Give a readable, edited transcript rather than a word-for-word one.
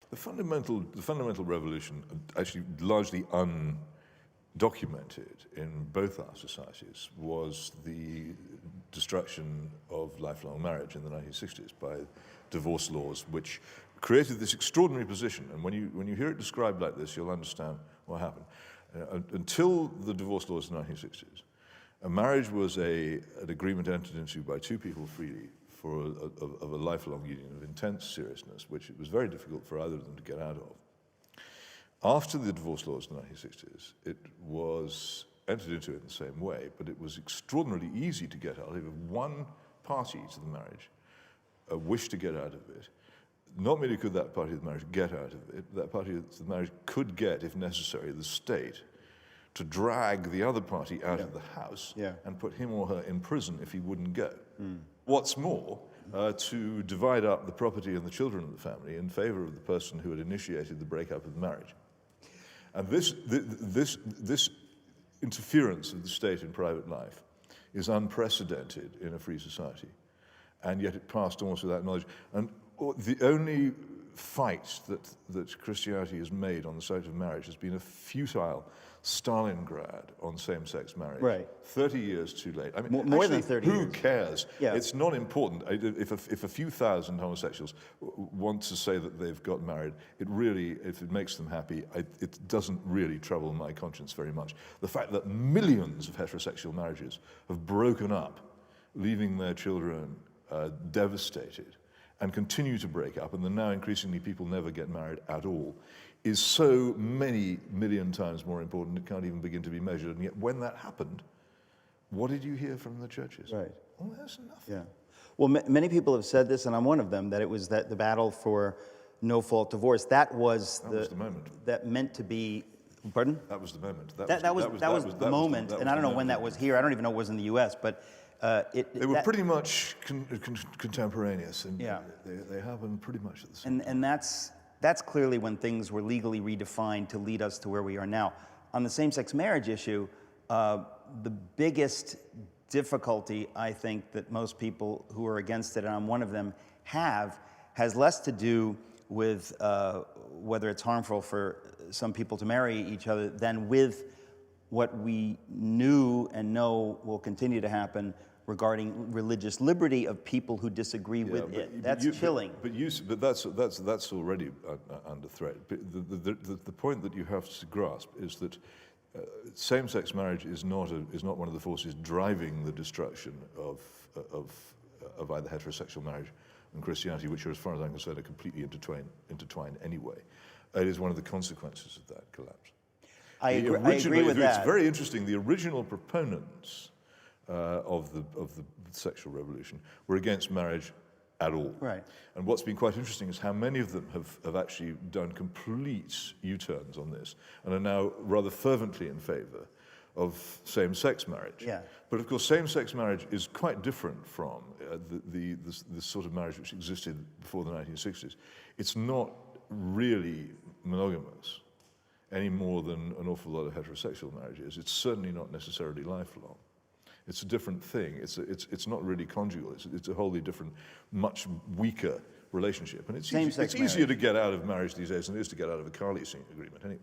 The fundamental revolution, actually largely undocumented in both our societies, was the destruction of lifelong marriage in the 1960s by divorce laws, which created this extraordinary position. And when you hear it described like this, you'll understand what happened. Until the divorce laws in the 1960s, a marriage was an agreement entered into by two people freely of a lifelong union of intense seriousness, which it was very difficult for either of them to get out of. After the divorce laws in the 1960s, it was entered into in the same way, but it was extraordinarily easy to get out. If one party to the marriage wished to get out of it, not merely could that party of the marriage get out of it, that party of the marriage could get, if necessary, the state to drag the other party out of the house and put him or her in prison if he wouldn't go. What's more, to divide up the property and the children of the family in favor of the person who had initiated the breakup of the marriage. And this interference of the state in private life is unprecedented in a free society, and yet it passed almost without knowledge. And the only fight that Christianity has made on the subject of marriage has been a futile Stalingrad on same-sex marriage. Right. 30 years too late. I mean, more actually, than 30 who years. cares? Yeah. It's not important. If a few thousand homosexuals want to say that they've got married, it really, if it makes them happy, it doesn't really trouble my conscience very much. The fact that millions of heterosexual marriages have broken up, leaving their children devastated, and continue to break up, and then now increasingly people never get married at all, is so many million times more important it can't even begin to be measured. And yet when that happened, what did you hear from the churches? Right. Oh, there's nothing. Yeah. Well, many people have said this, and I'm one of them, that it was the battle for no-fault divorce. That was the moment. That meant to be, pardon? That was the moment. That was the moment, and I don't know when that was here. I don't even know it was in the U.S., but they were pretty much contemporaneous, and they happened pretty much at the same time. And that's clearly when things were legally redefined to lead us to where we are now. On the same-sex marriage issue, the biggest difficulty I think that most people who are against it, and I'm one of them, has less to do with whether it's harmful for some people to marry each other than with what we knew and know will continue to happen regarding religious liberty of people who disagree with it. That's chilling. But that's already under threat. The point that you have to grasp is that same-sex marriage is not one of the forces driving the destruction of either heterosexual marriage and Christianity, which are, as far as I'm concerned, are completely intertwined anyway. It is one of the consequences of that collapse. I agree with that. It's very interesting. The original proponents of the sexual revolution were against marriage at all. Right. And what's been quite interesting is how many of them have actually done complete U-turns on this and are now rather fervently in favor of same-sex marriage. Yeah. But of course, same-sex marriage is quite different from the sort of marriage which existed before the 1960s. It's not really monogamous any more than an awful lot of heterosexual marriage is. It's certainly not necessarily lifelong. It's a different thing. It's not really conjugal. It's a wholly different, much weaker relationship. And it's easier to get out of marriage these days than it is to get out of a car leasing agreement anyway.